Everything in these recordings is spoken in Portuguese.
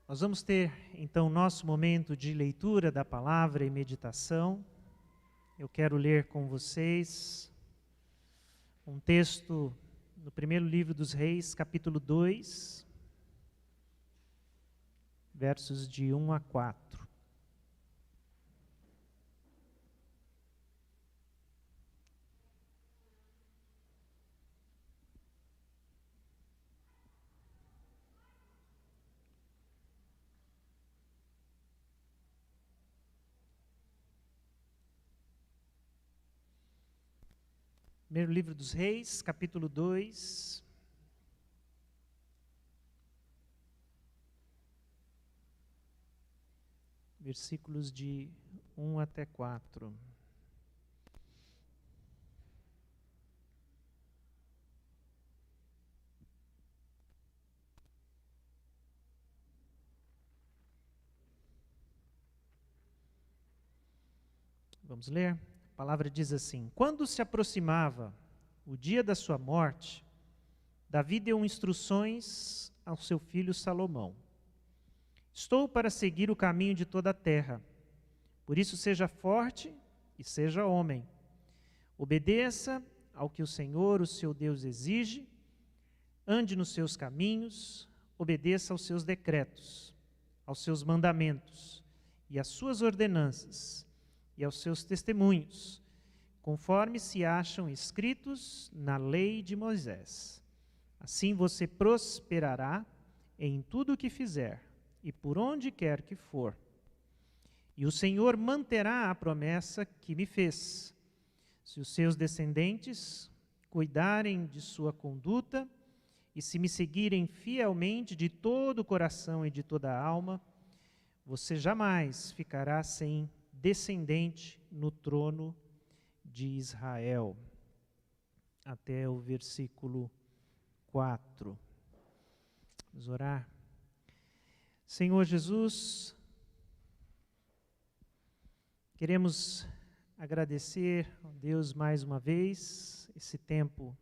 Nós vamos ter, então, nosso momento de leitura da palavra e meditação. Eu quero ler com vocês um texto no primeiro livro dos Reis, capítulo 2, versos de 1 a 4. Primeiro livro dos Reis, capítulo 2, versículos de 1 até 4. Vamos ler? A palavra diz assim: Quando se aproximava o dia da sua morte, Davi deu instruções ao seu filho Salomão. Estou para seguir o caminho de toda a terra. Por isso seja forte e seja homem. Obedeça ao que o Senhor, o seu Deus, exige. Ande nos seus caminhos, obedeça aos seus decretos, aos seus mandamentos e às suas ordenanças e aos seus testemunhos, conforme se acham escritos na lei de Moisés. Assim você prosperará em tudo o que fizer e por onde quer que for. E o Senhor manterá a promessa que me fez. Se os seus descendentes cuidarem de sua conduta e se me seguirem fielmente de todo o coração e de toda a alma, você jamais ficará sem descendente no trono de Israel. Até o versículo 4. Vamos orar. Senhor Jesus, queremos agradecer a Deus mais uma vez esse tempo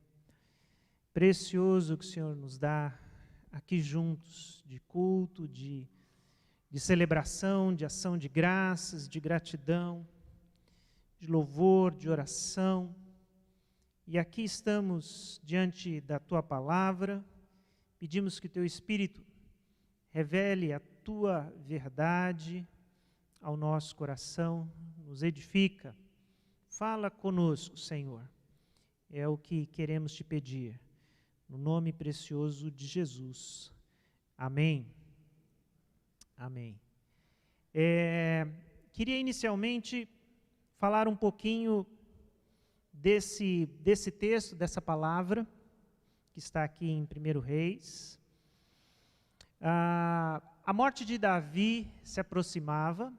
precioso que o Senhor nos dá aqui juntos, de culto, de celebração, de ação de graças, de gratidão, de louvor, de oração. E aqui estamos diante da Tua palavra, pedimos que Teu Espírito revele a Tua verdade ao nosso coração, nos edifica. Fala conosco, Senhor. É o que queremos Te pedir, no nome precioso de Jesus. Amém. Amém. Queria inicialmente falar um pouquinho desse texto, dessa palavra, que está aqui em 1 Reis. A morte de Davi se aproximava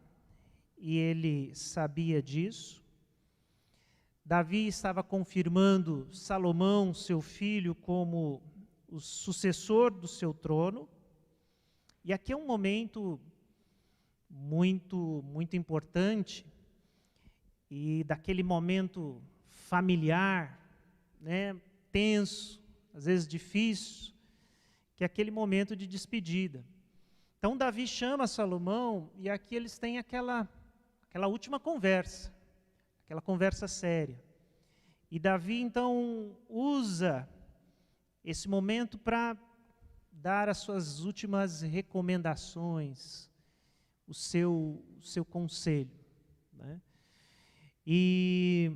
e ele sabia disso. Davi estava confirmando Salomão, seu filho, como o sucessor do seu trono. E aqui é um momento muito importante, e daquele momento familiar, né, tenso, às vezes difícil, que é aquele momento de despedida. Então Davi chama Salomão, e aqui eles têm aquela última conversa, aquela conversa séria. E Davi então usa esse momento para dar as suas últimas recomendações, o seu conselho, né? E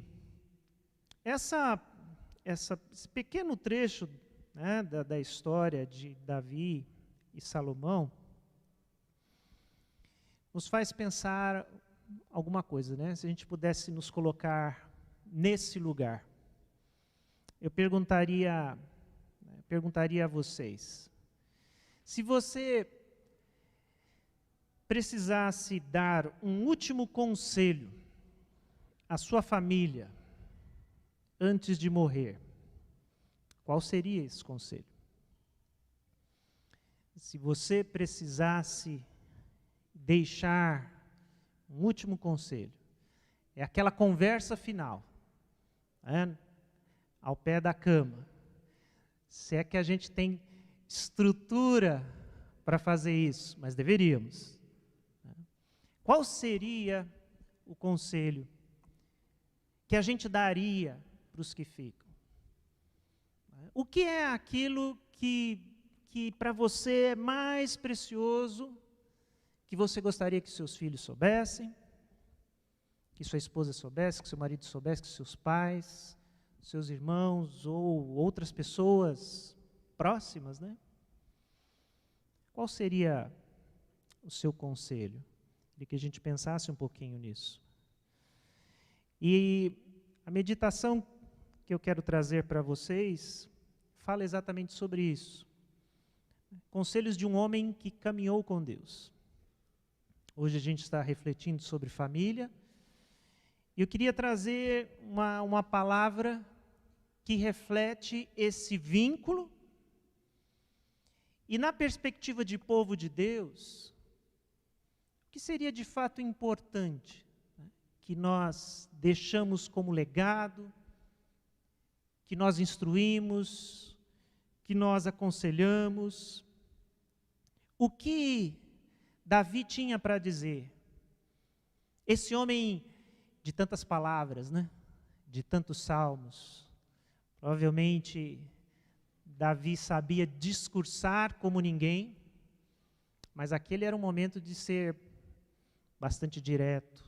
esse pequeno trecho, né, da história de Davi e Salomão nos faz pensar alguma coisa, né? Se a gente pudesse nos colocar nesse lugar, eu perguntaria a vocês: se você precisasse dar um último conselho à sua família antes de morrer, qual seria esse conselho? Se você precisasse deixar um último conselho, é aquela conversa final, né, ao pé da cama. Se é que a gente tem estrutura para fazer isso, mas deveríamos. Qual seria o conselho que a gente daria para os que ficam? O que é aquilo que para você é mais precioso, que você gostaria que seus filhos soubessem, que sua esposa soubesse, que seu marido soubesse, que seus pais, seus irmãos ou outras pessoas próximas, né? Qual seria o seu conselho? Queria que a gente pensasse um pouquinho nisso. E a meditação que eu quero trazer para vocês fala exatamente sobre isso. Conselhos de um homem que caminhou com Deus. Hoje a gente está refletindo sobre família. E eu queria trazer uma palavra que reflete esse vínculo. E na perspectiva de povo de Deus, o que seria de fato importante, né, que nós deixamos como legado, que nós instruímos, que nós aconselhamos. O que Davi tinha para dizer? Esse homem de tantas palavras, né, de tantos salmos, provavelmente Davi sabia discursar como ninguém, mas aquele era um momento de ser bastante direto,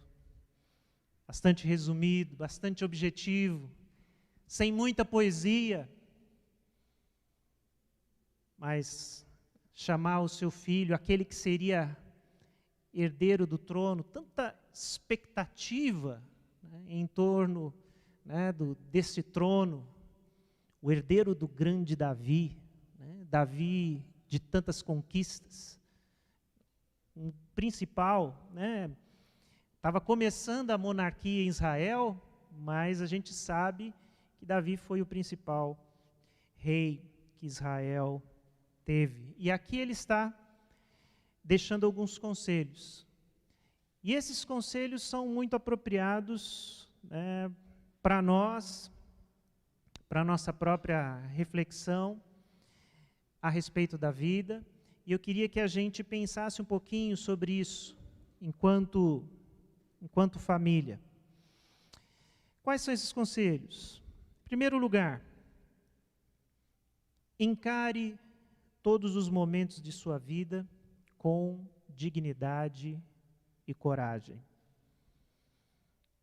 bastante resumido, bastante objetivo, sem muita poesia, mas chamar o seu filho, aquele que seria herdeiro do trono, tanta expectativa, né, em torno, né, desse trono, o herdeiro do grande Davi, né, Davi de tantas conquistas, um principal, né, estava começando a monarquia em Israel, mas a gente sabe que Davi foi o principal rei que Israel teve. E aqui ele está deixando alguns conselhos. E esses conselhos são muito apropriados, né, para nós, para a nossa própria reflexão a respeito da vida. E eu queria que a gente pensasse um pouquinho sobre isso, enquanto família. Quais são esses conselhos? Em primeiro lugar, encare todos os momentos de sua vida com dignidade e coragem.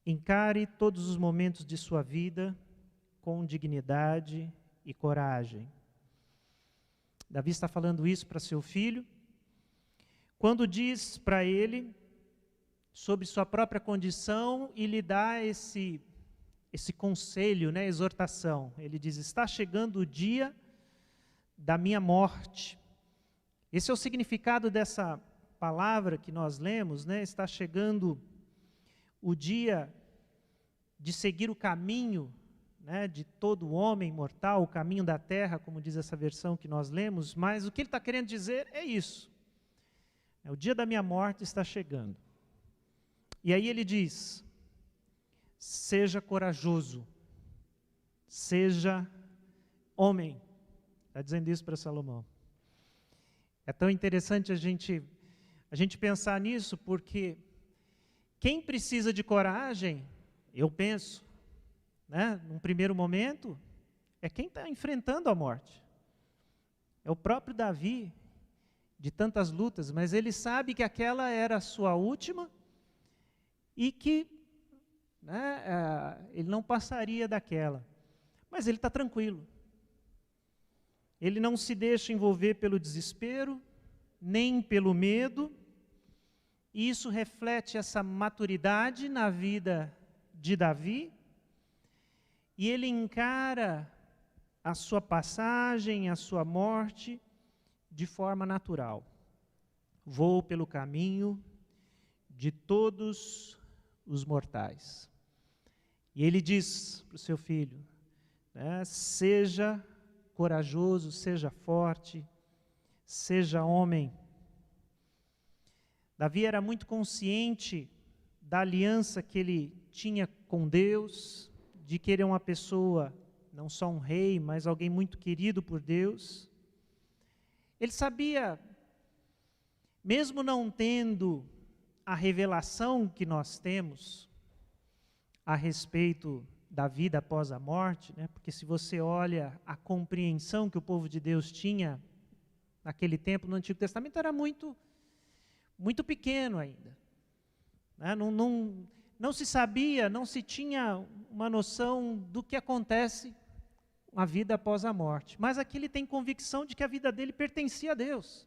Encare todos os momentos de sua vida com dignidade e coragem. Davi está falando isso para seu filho, quando diz para ele sobre sua própria condição e lhe dá esse conselho, né, exortação. Ele diz: está chegando o dia da minha morte. Esse é o significado dessa palavra que nós lemos, né? Está chegando o dia de seguir o caminho, né, de todo homem mortal, o caminho da terra, como diz essa versão que nós lemos, mas o que ele está querendo dizer é isso. O dia da minha morte está chegando. E aí ele diz: seja corajoso, seja homem. Está dizendo isso para Salomão. É tão interessante a gente pensar nisso, porque quem precisa de coragem, eu penso, né, num primeiro momento, é quem está enfrentando a morte. É o próprio Davi, de tantas lutas, mas ele sabe que aquela era a sua última e que, né, ele não passaria daquela. Mas ele está tranquilo. Ele não se deixa envolver pelo desespero, nem pelo medo, e isso reflete essa maturidade na vida de Davi, e ele encara a sua passagem, a sua morte, de forma natural. Vou pelo caminho de todos os mortais. E ele diz para o seu filho, né, seja corajoso, seja forte, seja homem. Davi era muito consciente da aliança que ele tinha com Deus, de que ele é uma pessoa, não só um rei, mas alguém muito querido por Deus. Ele sabia mesmo não tendo a revelação que nós temos a respeito da vida após a morte, né? Porque se você olha a compreensão que o povo de Deus tinha naquele tempo, no Antigo Testamento, era muito, muito pequeno ainda. Né? Não se sabia, não se tinha uma noção do que acontece a vida após a morte. Mas aqui ele tem convicção de que a vida dele pertencia a Deus.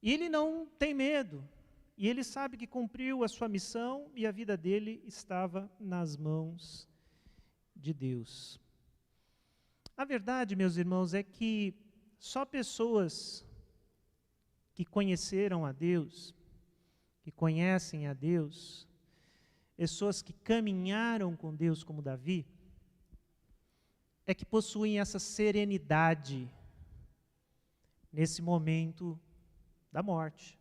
E ele não tem medo. E ele sabe que cumpriu a sua missão e a vida dele estava nas mãos de Deus. A verdade, meus irmãos, é que só pessoas que conheceram a Deus, que conhecem a Deus, pessoas que caminharam com Deus como Davi, é que possuem essa serenidade nesse momento da morte.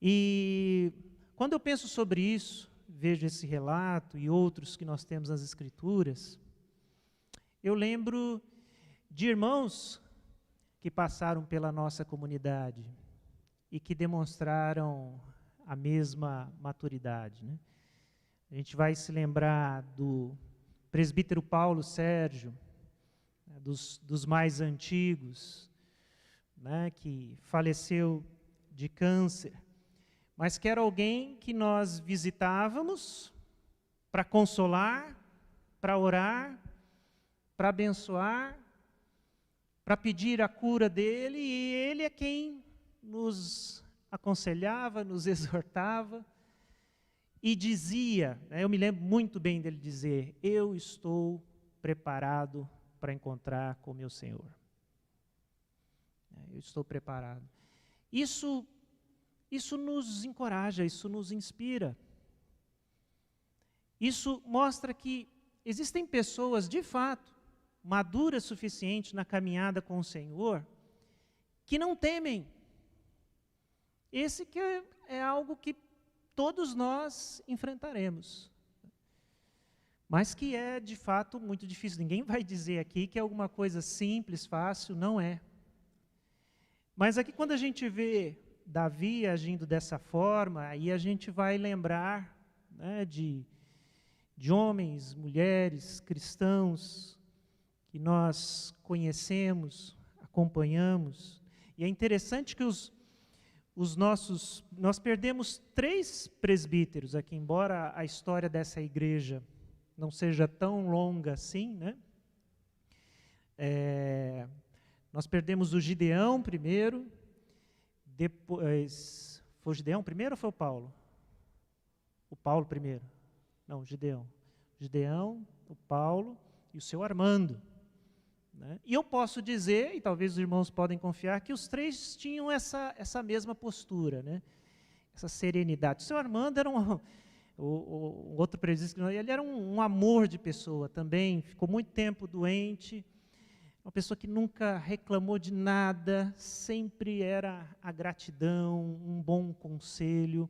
E quando eu penso sobre isso, vejo esse relato e outros que nós temos nas Escrituras, eu lembro de irmãos que passaram pela nossa comunidade e que demonstraram a mesma maturidade, né? A gente vai se lembrar do presbítero Paulo Sérgio, né, dos mais antigos, né, que faleceu de câncer, mas que era alguém que nós visitávamos para consolar, para orar, para abençoar, para pedir a cura dele, e ele é quem nos aconselhava, nos exortava e dizia, né, eu me lembro muito bem dele dizer: eu estou preparado para encontrar com meu Senhor. Eu estou preparado. Isso nos encoraja, isso nos inspira. Isso mostra que existem pessoas, de fato, maduras o suficiente na caminhada com o Senhor, que não temem. Esse que é algo que todos nós enfrentaremos. Mas que é, de fato, muito difícil. Ninguém vai dizer aqui que é alguma coisa simples, fácil, não é. Mas aqui quando a gente vê Davi agindo dessa forma, aí a gente vai lembrar, né, de homens, mulheres, cristãos, que nós conhecemos, acompanhamos. E é interessante que nós perdemos 3 presbíteros aqui, embora a história dessa igreja não seja tão longa assim, né? Nós perdemos o Gideão primeiro, depois... Foi o Gideão primeiro ou foi o Paulo? O Paulo primeiro. Não, o Gideão. Gideão, o Paulo e o seu Armando. Né? E eu posso dizer, e talvez os irmãos podem confiar, que os 3 tinham essa mesma postura, né? Essa serenidade. O seu Armando era o outro presbítero, ele era um amor de pessoa também, ficou muito tempo doente, uma pessoa que nunca reclamou de nada, sempre era a gratidão, um bom conselho.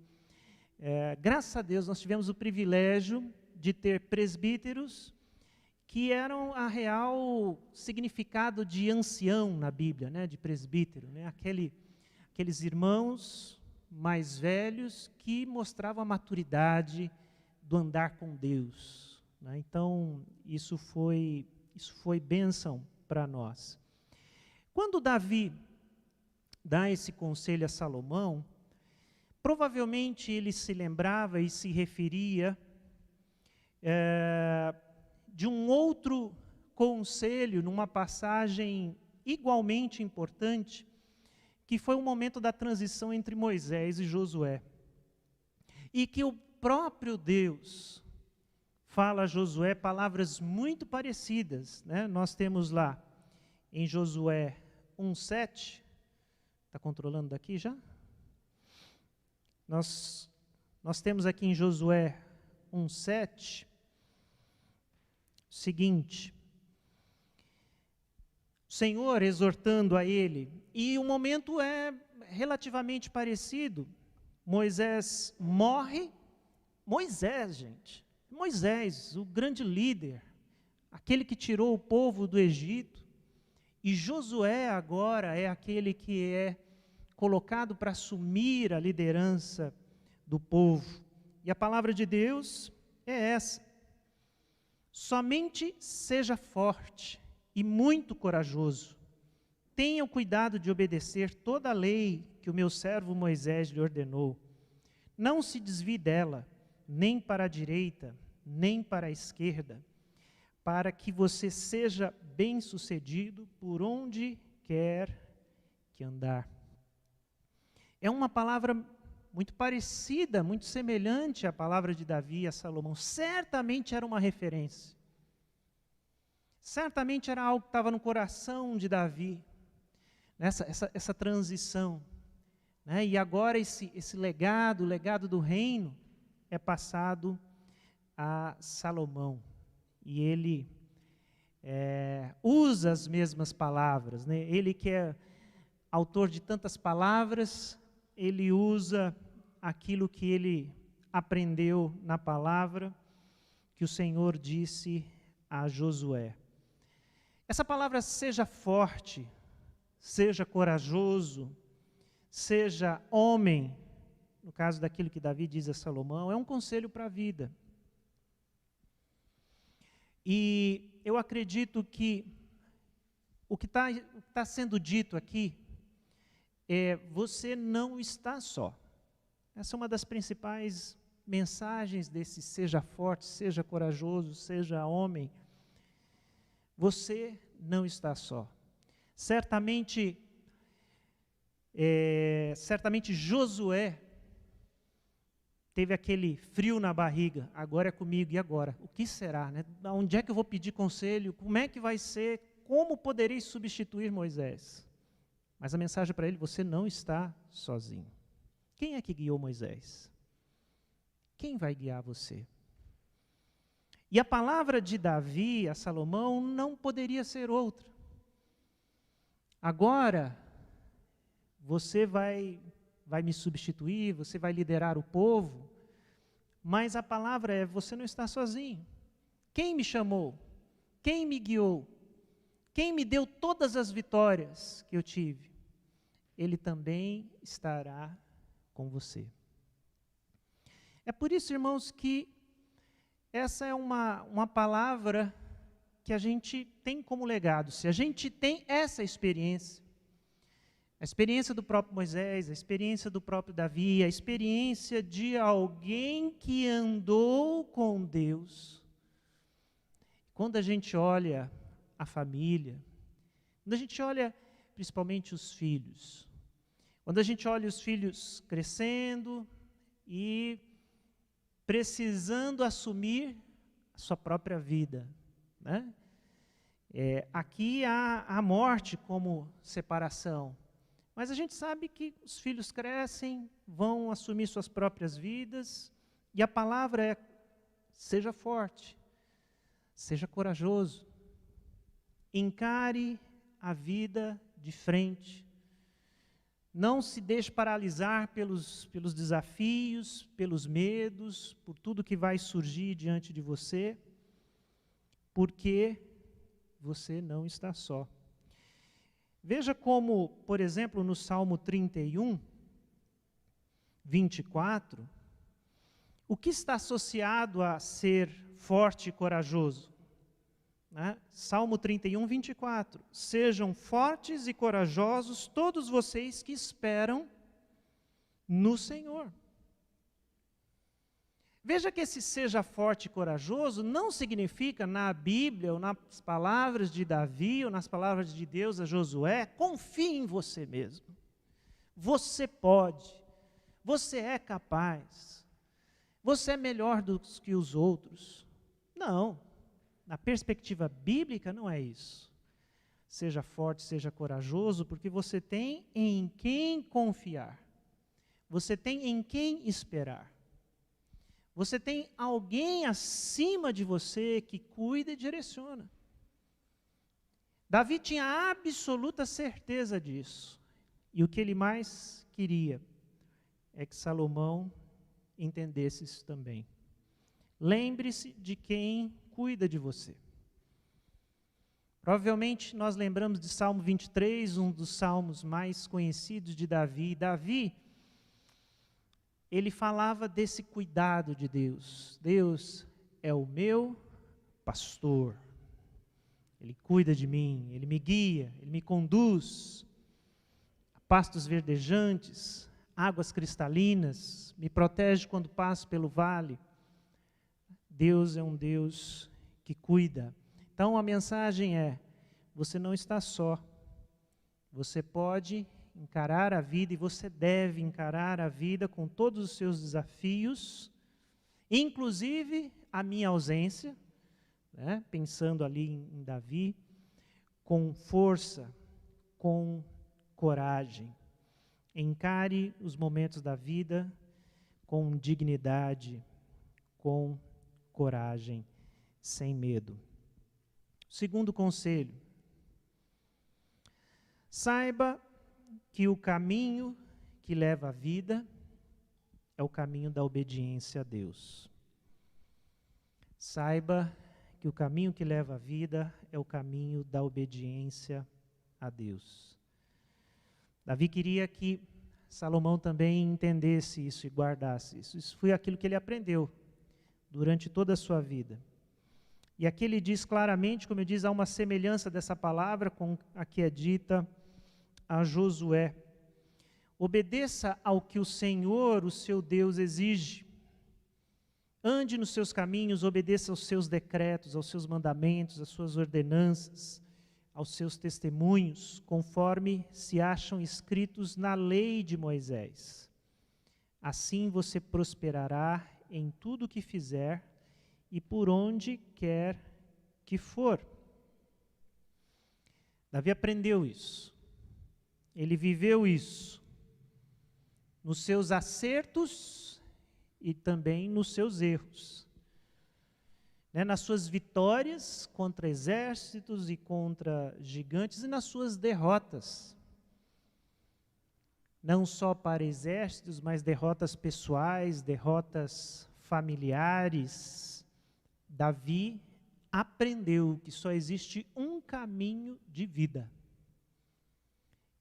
Graças a Deus nós tivemos o privilégio de ter presbíteros que eram a real significado de ancião na Bíblia, né, de presbítero, né, aqueles irmãos mais velhos que mostravam a maturidade do andar com Deus, né? Então, isso foi bênção para nós. Quando Davi dá esse conselho a Salomão, provavelmente ele se lembrava e se referia de um outro conselho, numa passagem igualmente importante, que foi o momento da transição entre Moisés e Josué. E que o próprio Deus fala a Josué palavras muito parecidas, né? Nós temos lá em Josué 1:7, está controlando daqui já? Nós temos aqui em Josué 1:7, o seguinte: o Senhor exortando a ele, e o momento é relativamente parecido. Moisés morre. Moisés, gente, Moisés, o grande líder, aquele que tirou o povo do Egito, E Josué agora é aquele que é colocado para assumir a liderança do povo. E a palavra de Deus é essa: somente seja forte e muito corajoso. Tenha o cuidado de obedecer toda a lei que o meu servo Moisés lhe ordenou. Não se desvie dela, nem para a direita, nem para a esquerda, para que você seja bem-sucedido por onde quer que andar. É uma palavra muito parecida, muito semelhante à palavra de Davi a Salomão. Certamente era uma referência. Certamente era algo que estava no coração de Davi, essa transição. Né? E agora esse legado, o legado do reino, é passado a Salomão. E ele usa as mesmas palavras. Né? Ele que é autor de tantas palavras, ele usa aquilo que ele aprendeu na palavra que o Senhor disse a Josué. Essa palavra seja forte, seja corajoso, seja homem, no caso daquilo que Davi diz a Salomão, é um conselho para a vida. E eu acredito que o que está sendo dito aqui é: você não está só. Essa é uma das principais mensagens desse seja forte, seja corajoso, seja homem. Você não está só. Certamente Josué teve aquele frio na barriga. Agora é comigo, e agora? O que será? Né? Onde é que eu vou pedir conselho? Como é que vai ser? Como poderei substituir Moisés? Mas a mensagem para ele: você não está sozinho. Quem é que guiou Moisés? Quem vai guiar você? E a palavra de Davi a Salomão não poderia ser outra. Agora, você vai me substituir, você vai liderar o povo, mas a palavra é: você não está sozinho. Quem me chamou? Quem me guiou? Quem me deu todas as vitórias que eu tive? Ele também estará com você. É por isso, irmãos, que essa é uma palavra que a gente tem como legado. Se a gente tem essa experiência, a experiência do próprio Moisés, a experiência do próprio Davi, a experiência de alguém que andou com Deus. Quando a gente olha a família, quando a gente olha principalmente os filhos, quando a gente olha os filhos crescendo e precisando assumir a sua própria vida, né? Aqui há a morte como separação, mas a gente sabe que os filhos crescem, vão assumir suas próprias vidas, e a palavra é: seja forte, seja corajoso, encare a vida de frente, não se deixe paralisar pelos desafios, pelos medos, por tudo que vai surgir diante de você, porque você não está só. Veja como, por exemplo, no Salmo 31, 24, o que está associado a ser forte e corajoso? Né? Salmo 31, 24. Sejam fortes e corajosos todos vocês que esperam no Senhor. Veja que esse seja forte e corajoso não significa na Bíblia, ou nas palavras de Davi, ou nas palavras de Deus a Josué: confie em você mesmo. Você pode. Você é capaz. Você é melhor do que os outros. Não. Na perspectiva bíblica, não é isso. Seja forte, seja corajoso, porque você tem em quem confiar. Você tem em quem esperar. Você tem alguém acima de você que cuida e direciona. Davi tinha absoluta certeza disso. E o que ele mais queria é que Salomão entendesse isso também. Lembre-se de quem cuida de você. Provavelmente nós lembramos de Salmo 23, um dos salmos mais conhecidos de Davi. Davi, ele falava desse cuidado de Deus. Deus é o meu pastor. Ele cuida de mim, Ele me guia, Ele me conduz a pastos verdejantes, águas cristalinas, me protege quando passo pelo vale. Deus é um Deus que cuida. Então a mensagem é: você não está só. Você pode encarar a vida e você deve encarar a vida com todos os seus desafios, inclusive a minha ausência, né? Pensando ali em Davi, com força, com coragem. Encare os momentos da vida com dignidade, com coragem, sem medo. Segundo conselho: saiba que o caminho que leva à vida é o caminho da obediência a Deus. Saiba que o caminho que leva à vida é o caminho da obediência a Deus. Davi queria que Salomão também entendesse isso e guardasse isso. Isso foi aquilo que ele aprendeu durante toda a sua vida. E aqui ele diz claramente, como eu disse, há uma semelhança dessa palavra com a que é dita a Josué: obedeça ao que o Senhor, o seu Deus, exige. Ande nos seus caminhos, obedeça aos seus decretos, aos seus mandamentos, às suas ordenanças, aos seus testemunhos, conforme se acham escritos na lei de Moisés. Assim você prosperará em tudo o que fizer e por onde quer que for. Davi aprendeu isso. Ele viveu isso nos seus acertos e também nos seus erros. Nas suas vitórias contra exércitos e contra gigantes e nas suas derrotas. Não só para exércitos, mas derrotas pessoais, derrotas familiares. Davi aprendeu que só existe um caminho de vida,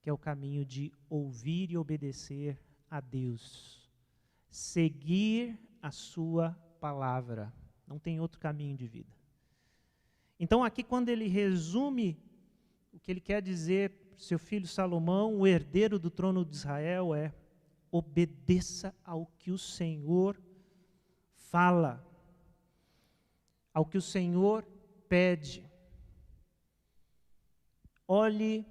que é o caminho de ouvir e obedecer a Deus, seguir a sua palavra. Não tem outro caminho de vida. Então aqui, quando ele resume o que ele quer dizer para o seu filho Salomão, o herdeiro do trono de Israel, é: obedeça ao que o Senhor fala, ao que o Senhor pede. Olhe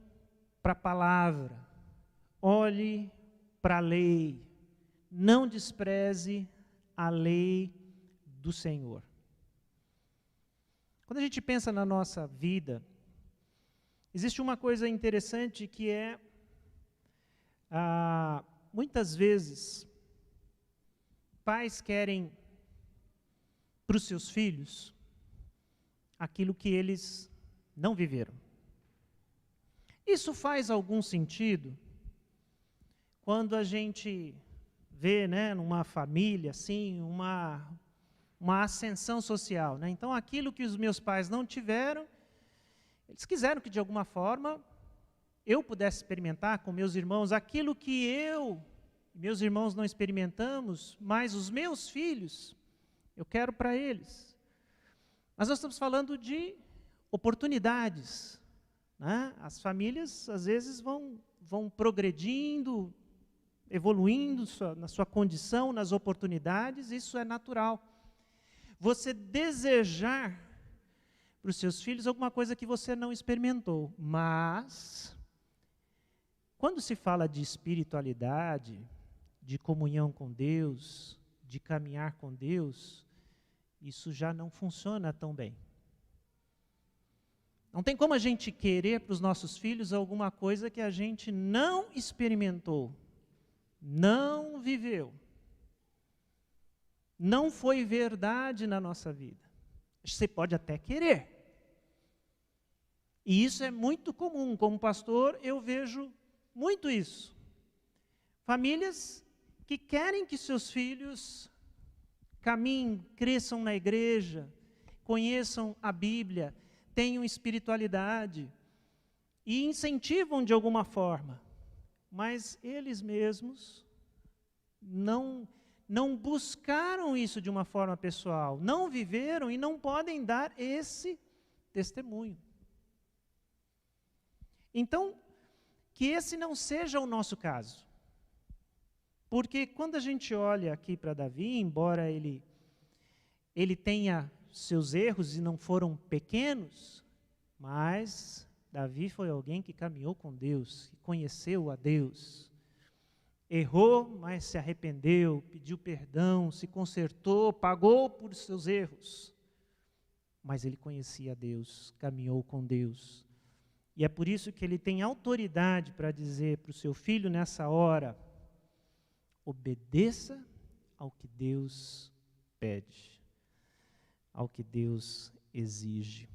para a palavra, olhe para a lei, não despreze a lei do Senhor. Quando a gente pensa na nossa vida, existe uma coisa interessante que é, muitas vezes, pais querem para os seus filhos aquilo que eles não viveram. Isso faz algum sentido quando a gente vê, numa família assim, uma ascensão social, Então, aquilo que os meus pais não tiveram, eles quiseram que de alguma forma eu pudesse experimentar com meus irmãos aquilo que eu e meus irmãos não experimentamos, mas os meus filhos, eu quero para eles. Mas nós estamos falando de oportunidades, As famílias, às vezes, vão progredindo, evoluindo na sua condição, nas oportunidades, isso é natural. Você desejar para os seus filhos alguma coisa que você não experimentou, mas quando se fala de espiritualidade, de comunhão com Deus, de caminhar com Deus, isso já não funciona tão bem. Não tem como a gente querer para os nossos filhos alguma coisa que a gente não experimentou, não viveu, não foi verdade na nossa vida. Você pode até querer. E isso é muito comum. Como pastor, eu vejo muito isso. Famílias que querem que seus filhos caminhem, cresçam na igreja, conheçam a Bíblia, tenham espiritualidade e incentivam de alguma forma, mas eles mesmos não buscaram isso de uma forma pessoal, não viveram e não podem dar esse testemunho. Então, que esse não seja o nosso caso. Porque quando a gente olha aqui para Davi, embora ele tenha seus erros e não foram pequenos, mas Davi foi alguém que caminhou com Deus, que conheceu a Deus. Errou, mas se arrependeu, pediu perdão, se consertou, pagou por seus erros. Mas ele conhecia a Deus, caminhou com Deus. E é por isso que ele tem autoridade para dizer para o seu filho nessa hora: obedeça ao que Deus pede, ao que Deus exige.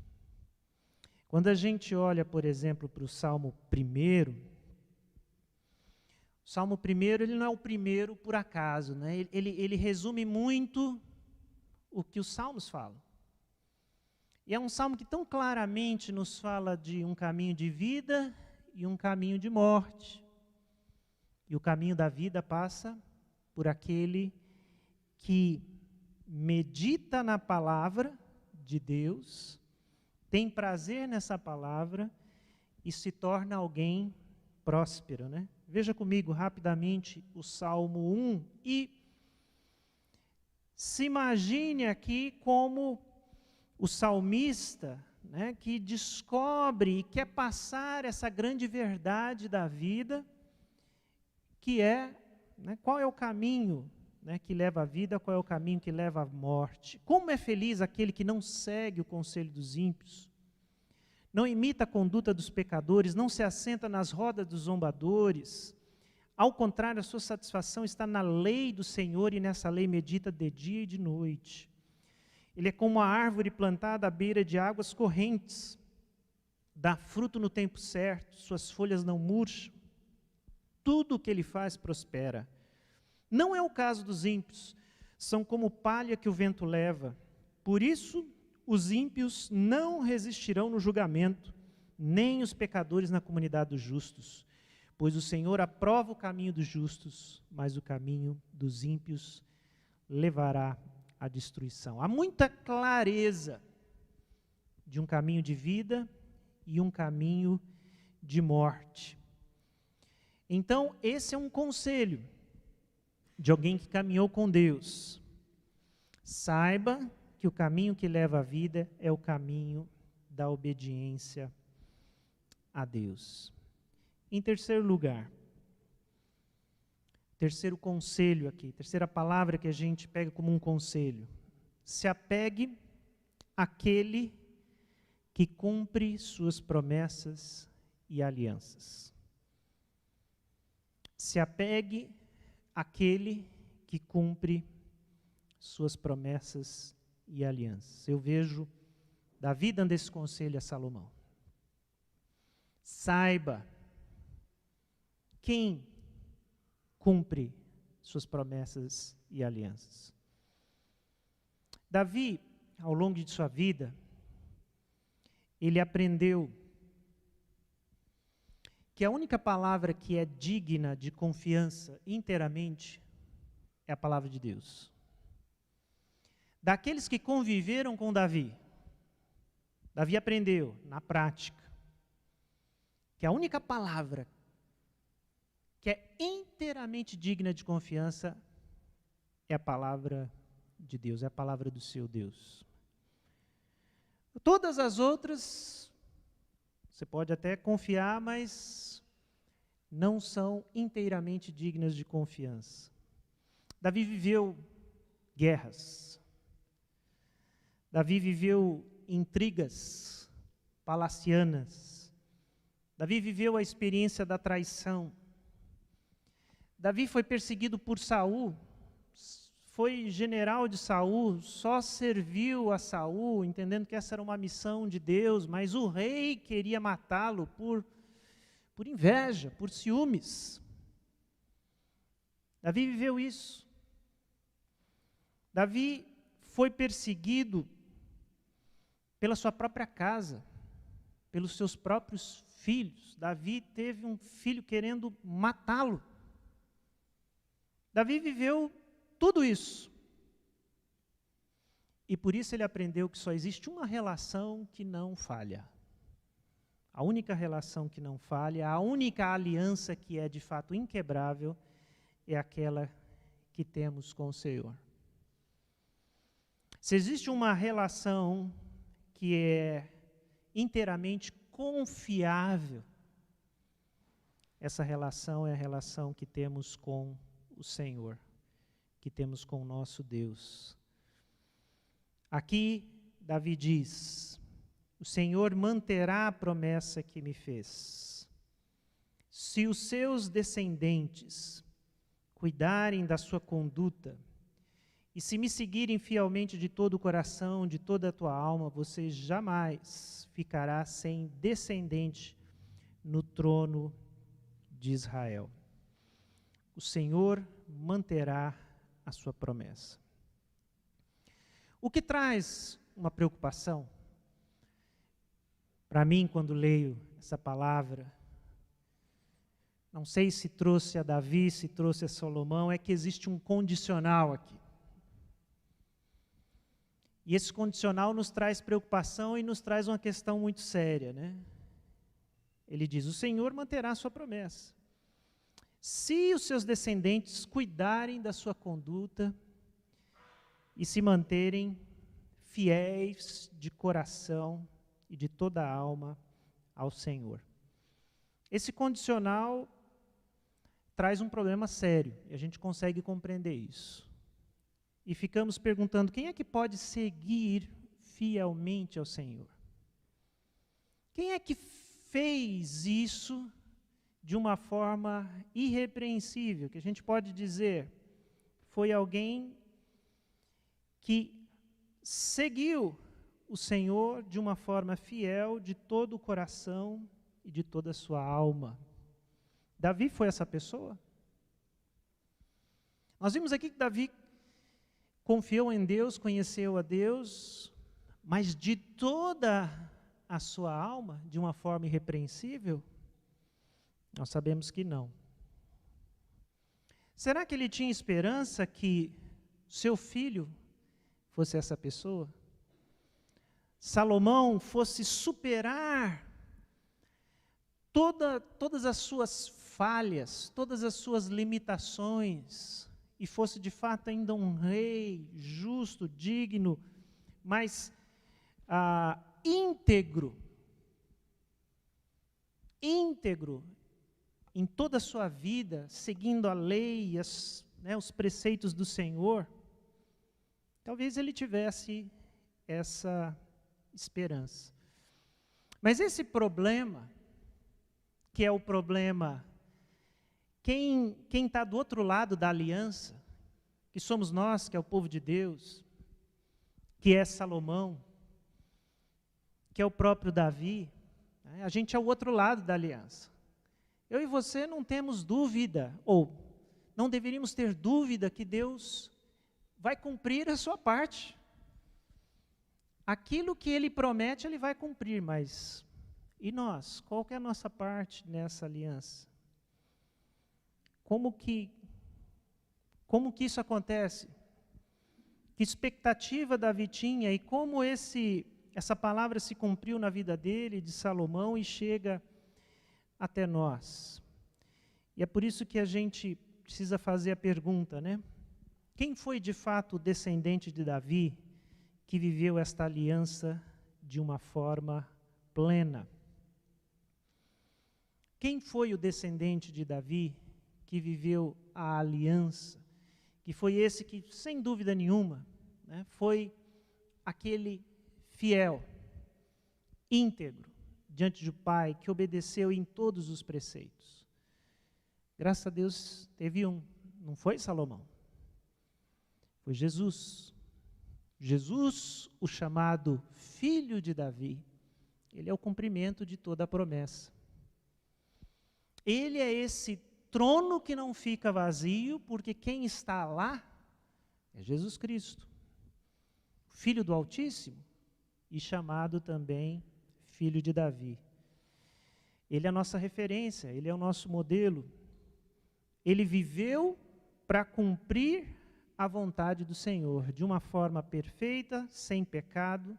Quando a gente olha, por exemplo, para o Salmo 1, o Salmo 1 ele não é o primeiro por acaso, né? Ele resume muito o que os Salmos falam. E é um salmo que tão claramente nos fala de um caminho de vida e um caminho de morte. E o caminho da vida passa por aquele que medita na palavra de Deus, tem prazer nessa palavra e se torna alguém próspero, né? Veja comigo rapidamente o Salmo 1 e se imagine aqui como o salmista, né, que descobre e quer passar essa grande verdade da vida, que é, né, qual é o caminho, né, que leva à vida, qual é o caminho que leva à morte. Como é feliz aquele que não segue o conselho dos ímpios, não imita a conduta dos pecadores, não se assenta nas rodas dos zombadores. Ao contrário, a sua satisfação está na lei do Senhor e nessa lei medita de dia e de noite. Ele é como uma árvore plantada à beira de águas correntes, dá fruto no tempo certo, suas folhas não murcham, tudo o que ele faz prospera. Não é o caso dos ímpios, são como palha que o vento leva. Por isso, os ímpios não resistirão no julgamento, nem os pecadores na comunidade dos justos. Pois o Senhor aprova o caminho dos justos, mas o caminho dos ímpios levará à destruição. Há muita clareza de um caminho de vida e um caminho de morte. Então, esse é um conselho de alguém que caminhou com Deus. Saiba que o caminho que leva à vida é o caminho da obediência a Deus. Em terceiro lugar, terceiro conselho aqui, terceira palavra que a gente pega como um conselho: se apegue àquele que cumpre suas promessas e alianças. Se apegue àquele que cumpre suas promessas e alianças. Eu vejo Davi dando esse conselho a Salomão. Saiba quem cumpre suas promessas e alianças. Davi, ao longo de sua vida, ele aprendeu que a única palavra que é digna de confiança inteiramente é a palavra de Deus. Daqueles que conviveram com Davi, Davi aprendeu na prática que a única palavra que é inteiramente digna de confiança é a palavra de Deus, é a palavra do seu Deus. Todas as outras, você pode até confiar, mas não são inteiramente dignas de confiança. Davi viveu guerras. Davi viveu intrigas palacianas. Davi viveu a experiência da traição. Davi foi perseguido por Saul, foi general de Saul, só serviu a Saul, entendendo que essa era uma missão de Deus, mas o rei queria matá-lo por inveja, por ciúmes. Davi viveu isso. Davi foi perseguido pela sua própria casa. pelos seus próprios filhos. Davi teve um filho querendo matá-lo. Davi viveu tudo isso. E por isso ele aprendeu que só existe uma relação que não falha. A única relação que não falha, a única aliança que é de fato inquebrável, é aquela que temos com o Senhor. Se existe uma relação que é inteiramente confiável, essa relação é a relação que temos com o Senhor, que temos com o nosso Deus. Aqui, Davi diz: o Senhor manterá a promessa que me fez. Se os seus descendentes cuidarem da sua conduta, e se me seguirem fielmente de todo o coração, de toda a tua alma, você jamais ficará sem descendente no trono de Israel. O Senhor manterá a sua promessa. O que traz uma preocupação para mim quando leio essa palavra, não sei se trouxe a Davi, se trouxe a Salomão, é que existe um condicional aqui. E esse condicional nos traz preocupação e nos traz uma questão muito séria, né? Ele diz: o Senhor manterá a sua promessa. Se os seus descendentes cuidarem da sua conduta e se manterem fiéis de coração e de toda a alma ao Senhor. Esse condicional traz um problema sério, e a gente consegue compreender isso. E ficamos perguntando: quem é que pode seguir fielmente ao Senhor? Quem é que fez isso de uma forma irrepreensível, que a gente pode dizer foi alguém que seguiu o Senhor de uma forma fiel, de todo o coração e de toda a sua alma? Davi foi essa pessoa? Nós vimos aqui que Davi confiou em Deus, conheceu a Deus, mas de toda a sua alma, de uma forma irrepreensível? Nós sabemos que não. Será que ele tinha esperança que seu filho fosse essa pessoa? Salomão fosse superar todas as suas falhas, todas as suas limitações, e fosse de fato ainda um rei justo, digno, mas íntegro em toda a sua vida, seguindo a lei, os preceitos do Senhor? Talvez ele tivesse essa esperança. Mas esse problema, que é o problema, quem está do outro lado da aliança, que somos nós, que é o povo de Deus, que é Salomão, que é o próprio Davi, né? A gente é o outro lado da aliança. Eu e você não temos dúvida, ou não deveríamos ter dúvida que Deus vai cumprir a sua parte. Aquilo que Ele promete, Ele vai cumprir, mas e nós? Qual que é a nossa parte nessa aliança? Como que isso acontece? Que expectativa Davi tinha e como essa palavra se cumpriu na vida dele, de Salomão, e chega até nós? E é por isso que a gente precisa fazer a pergunta, né? Quem foi de fato o descendente de Davi que viveu esta aliança de uma forma plena? Quem foi o descendente de Davi que viveu a aliança? Que foi esse que, sem dúvida nenhuma, né, foi aquele fiel, íntegro, diante do Pai, que obedeceu em todos os preceitos. Graças a Deus teve um, não foi Salomão, foi Jesus. Jesus, o chamado Filho de Davi, ele é o cumprimento de toda a promessa. Ele é esse trono que não fica vazio, porque quem está lá é Jesus Cristo, Filho do Altíssimo, e chamado também Filho de Davi. Ele é a nossa referência, ele é o nosso modelo. Ele viveu para cumprir a vontade do Senhor, de uma forma perfeita, sem pecado,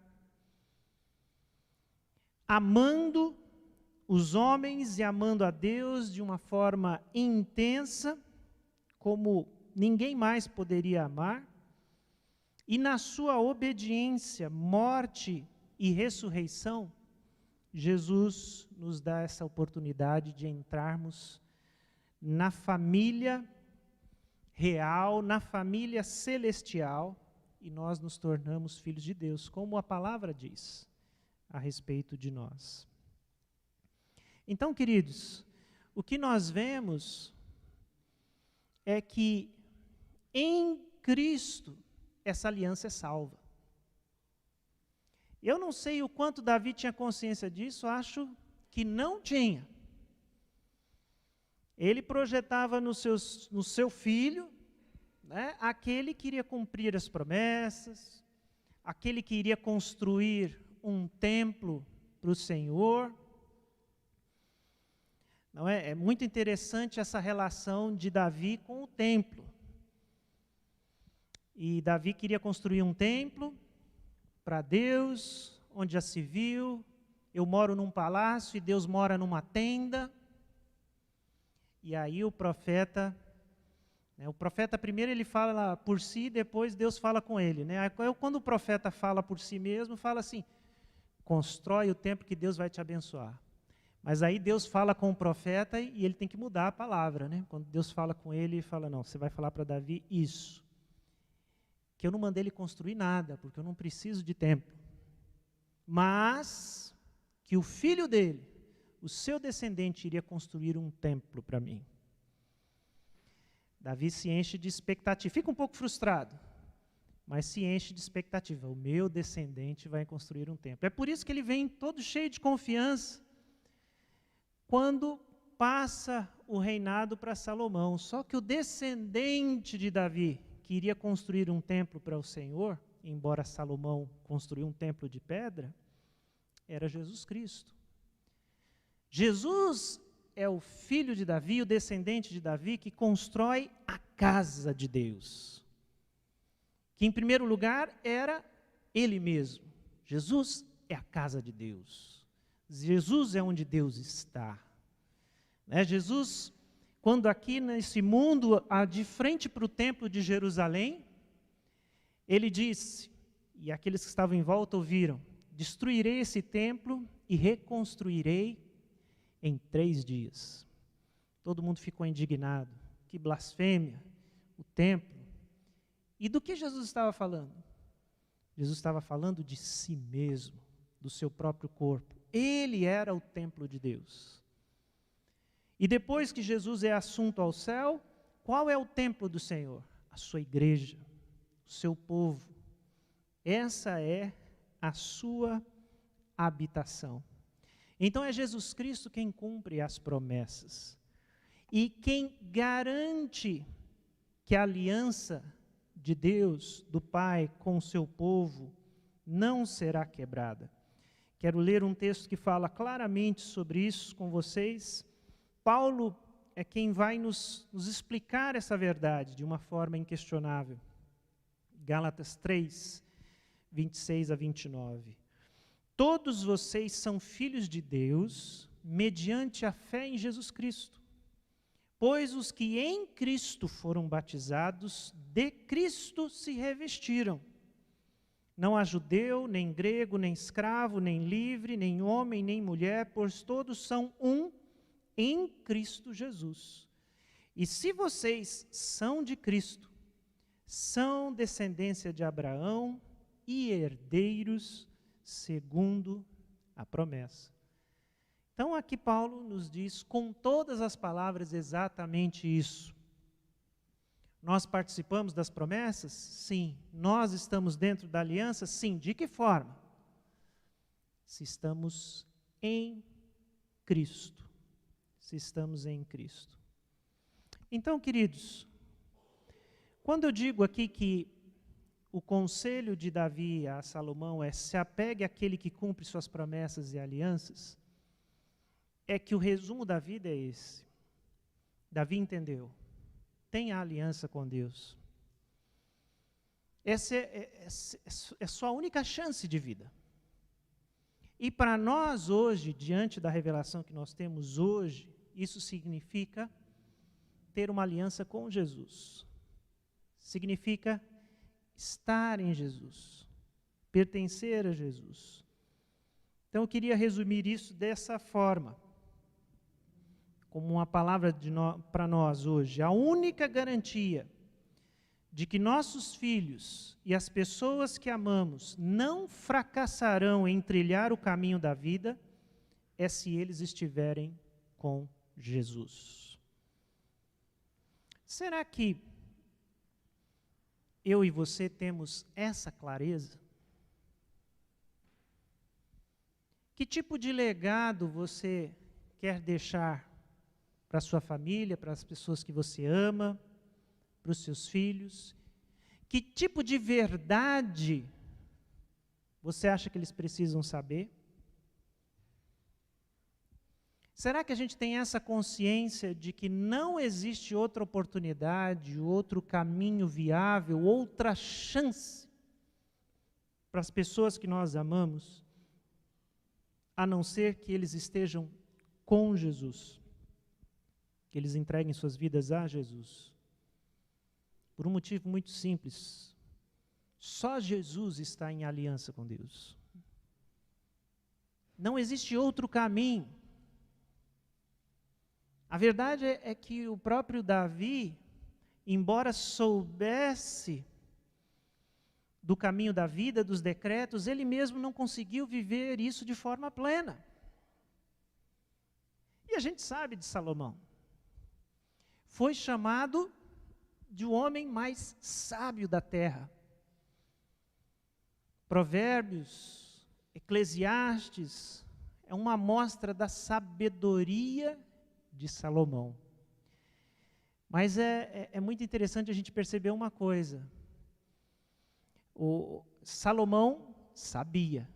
amando os homens e amando a Deus de uma forma intensa, como ninguém mais poderia amar, e na sua obediência, morte e ressurreição, Jesus nos dá essa oportunidade de entrarmos na família real, na família celestial, e nós nos tornamos filhos de Deus, como a palavra diz a respeito de nós. Então, queridos, o que nós vemos é que em Cristo essa aliança é salva. Eu não sei o quanto Davi tinha consciência disso, acho que não tinha. Ele projetava no seu filho, né, aquele que iria cumprir as promessas, aquele que iria construir um templo para o Senhor. Não é? É muito interessante essa relação de Davi com o templo. E Davi queria construir um templo para Deus, onde já se viu, eu moro num palácio e Deus mora numa tenda. E aí o profeta primeiro ele fala por si, depois Deus fala com ele. Né? Quando o profeta fala por si mesmo, fala assim, constrói o templo que Deus vai te abençoar. Mas aí Deus fala com o profeta e ele tem que mudar a palavra. Né? Quando Deus fala com ele, ele fala, não, você vai falar para Davi isso. Que eu não mandei ele construir nada, porque eu não preciso de templo. Mas que o filho dele, o seu descendente, iria construir um templo para mim. Davi se enche de expectativa. Fica um pouco frustrado, mas se enche de expectativa. O meu descendente vai construir um templo. É por isso que ele vem todo cheio de confiança quando passa o reinado para Salomão. Só que o descendente de Davi, que iria construir um templo para o Senhor, embora Salomão construiu um templo de pedra, era Jesus Cristo. Jesus é o filho de Davi, o descendente de Davi, que constrói a casa de Deus. Que em primeiro lugar era ele mesmo. Jesus é a casa de Deus. Jesus é onde Deus está. Jesus, quando aqui nesse mundo, de frente para o templo de Jerusalém, ele disse, e aqueles que estavam em volta ouviram, destruirei esse templo e reconstruirei em 3 dias. Todo mundo ficou indignado. Que blasfêmia, o templo. E do que Jesus estava falando? Jesus estava falando de si mesmo, do seu próprio corpo. Ele era o templo de Deus. E depois que Jesus é assunto ao céu, qual é o templo do Senhor? A sua igreja, o seu povo. Essa é a sua habitação. Então é Jesus Cristo quem cumpre as promessas. E quem garante que a aliança de Deus, do Pai, com o seu povo, não será quebrada. Quero ler um texto que fala claramente sobre isso com vocês. Paulo é quem vai nos explicar essa verdade de uma forma inquestionável. Gálatas 3, 26 a 29. Todos vocês são filhos de Deus, mediante a fé em Jesus Cristo. Pois os que em Cristo foram batizados, de Cristo se revestiram. Não há judeu, nem grego, nem escravo, nem livre, nem homem, nem mulher, pois todos são um em Cristo Jesus. E se vocês são de Cristo, são descendência de Abraão e herdeiros segundo a promessa. Então aqui Paulo nos diz com todas as palavras exatamente isso. Nós participamos das promessas? Sim. Nós estamos dentro da aliança? Sim. De que forma? Se estamos em Cristo. Se estamos em Cristo. Então, queridos, quando eu digo aqui que o conselho de Davi a Salomão é se apegue àquele que cumpre suas promessas e alianças, é que o resumo da vida é esse. Davi entendeu. Tenha aliança com Deus. Essa é sua única chance de vida. E para nós hoje, diante da revelação que nós temos hoje, isso significa ter uma aliança com Jesus. Significa estar em Jesus, pertencer a Jesus. Então eu queria resumir isso dessa forma, como uma palavra para nós hoje. A única garantia de que nossos filhos e as pessoas que amamos não fracassarão em trilhar o caminho da vida é se eles estiverem com Jesus. Será que eu e você temos essa clareza? Que tipo de legado você quer deixar para a sua família, para as pessoas que você ama, para os seus filhos? Que tipo de verdade você acha que eles precisam saber? Será que a gente tem essa consciência de que não existe outra oportunidade, outro caminho viável, outra chance para as pessoas que nós amamos, a não ser que eles estejam com Jesus, que eles entreguem suas vidas a Jesus? Por um motivo muito simples. Só Jesus está em aliança com Deus. Não existe outro caminho. A verdade é que o próprio Davi, embora soubesse do caminho da vida, dos decretos, ele mesmo não conseguiu viver isso de forma plena. E a gente sabe de Salomão. Foi chamado de o homem mais sábio da terra. Provérbios, Eclesiastes, é uma amostra da sabedoria de Salomão. Mas é muito interessante a gente perceber uma coisa. O Salomão sabia,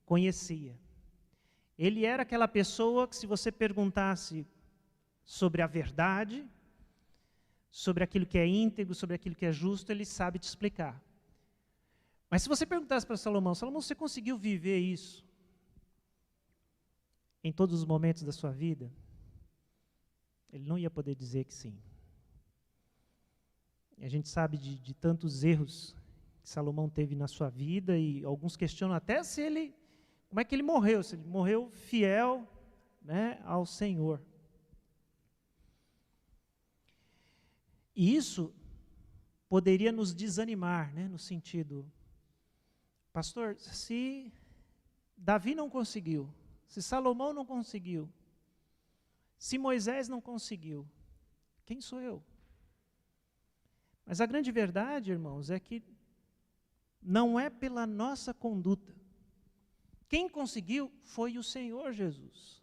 conhecia. Ele era aquela pessoa que, se você perguntasse sobre a verdade, sobre aquilo que é íntegro, sobre aquilo que é justo, ele sabe te explicar. Mas se você perguntasse para Salomão, você conseguiu viver isso em todos os momentos da sua vida? Ele não ia poder dizer que sim. E a gente sabe de tantos erros que Salomão teve na sua vida, e alguns questionam até como é que ele morreu, se ele morreu fiel, né, ao Senhor. E isso poderia nos desanimar, né, no sentido, pastor, se Davi não conseguiu, se Salomão não conseguiu, se Moisés não conseguiu, quem sou eu? Mas a grande verdade, irmãos, é que não é pela nossa conduta. Quem conseguiu foi o Senhor Jesus.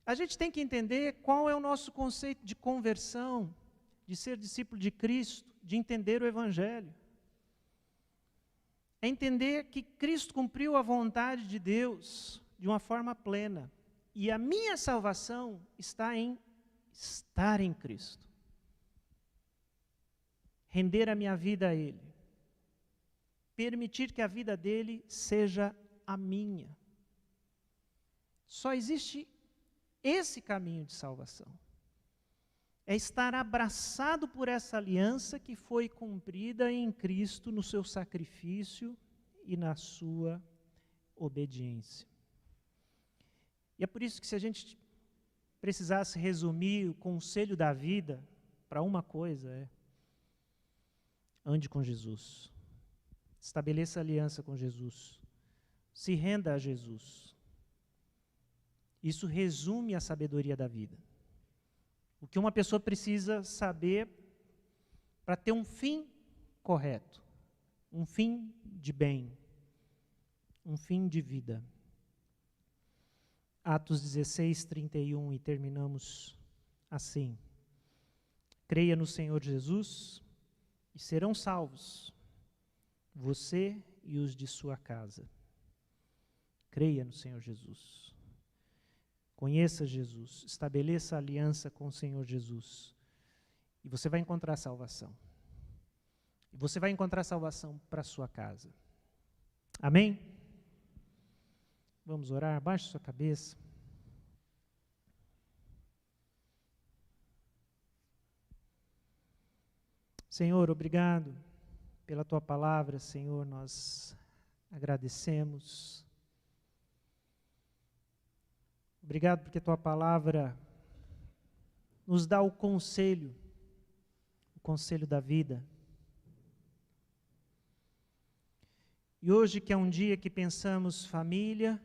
A gente tem que entender qual é o nosso conceito de conversão, de ser discípulo de Cristo, de entender o Evangelho. É entender que Cristo cumpriu a vontade de Deus de uma forma plena. E a minha salvação está em estar em Cristo. Render a minha vida a Ele. Permitir que a vida dele seja a minha. Só existe esse caminho de salvação. É estar abraçado por essa aliança que foi cumprida em Cristo no seu sacrifício e na sua obediência. E é por isso que, se a gente precisasse resumir o conselho da vida para uma coisa, ande com Jesus. Estabeleça aliança com Jesus. Se renda a Jesus. Isso resume a sabedoria da vida. O que uma pessoa precisa saber para ter um fim correto, um fim de bem, um fim de vida. Atos 16, 31, e terminamos assim. Creia no Senhor Jesus e serão salvos, você e os de sua casa. Creia no Senhor Jesus. Conheça Jesus, estabeleça aliança com o Senhor Jesus. E você vai encontrar salvação. E você vai encontrar salvação para a sua casa. Amém? Vamos orar, baixe sua cabeça. Senhor, obrigado pela tua palavra, Senhor, nós agradecemos. Obrigado porque a tua palavra nos dá o conselho da vida. E hoje que é um dia que pensamos família,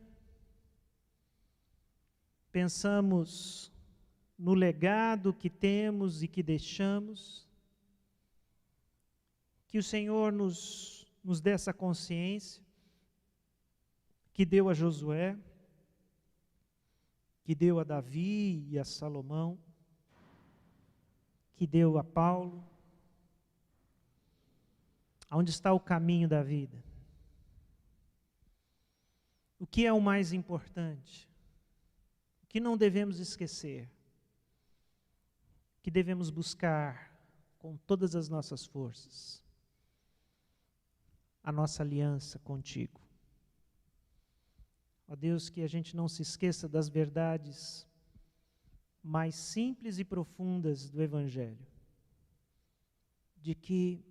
pensamos no legado que temos e que deixamos, que o Senhor nos dê essa consciência, que deu a Josué, que deu a Davi e a Salomão, que deu a Paulo. Onde está o caminho da vida? O que é o mais importante? O que não devemos esquecer? O que devemos buscar com todas as nossas forças? A nossa aliança contigo. Ó Deus, que a gente não se esqueça das verdades mais simples e profundas do Evangelho. De que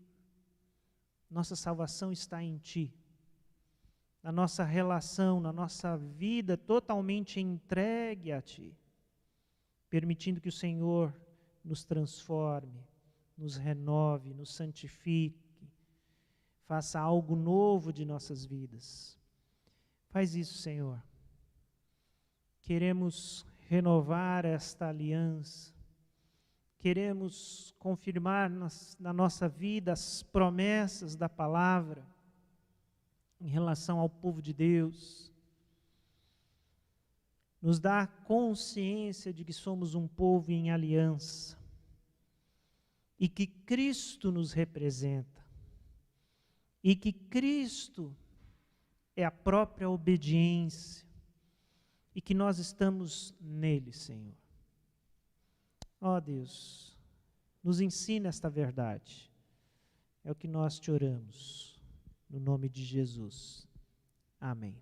nossa salvação está em Ti. Na nossa relação, na nossa vida totalmente entregue a Ti. Permitindo que o Senhor nos transforme, nos renove, nos santifique. Faça algo novo de nossas vidas. Faz isso, Senhor. Queremos renovar esta aliança. Queremos confirmar na nossa vida as promessas da palavra em relação ao povo de Deus. Nos dá consciência de que somos um povo em aliança e que Cristo nos representa e que Cristo é a própria obediência e que nós estamos nele, Senhor. Ó Deus, nos ensina esta verdade. É o que nós te oramos, no nome de Jesus. Amém.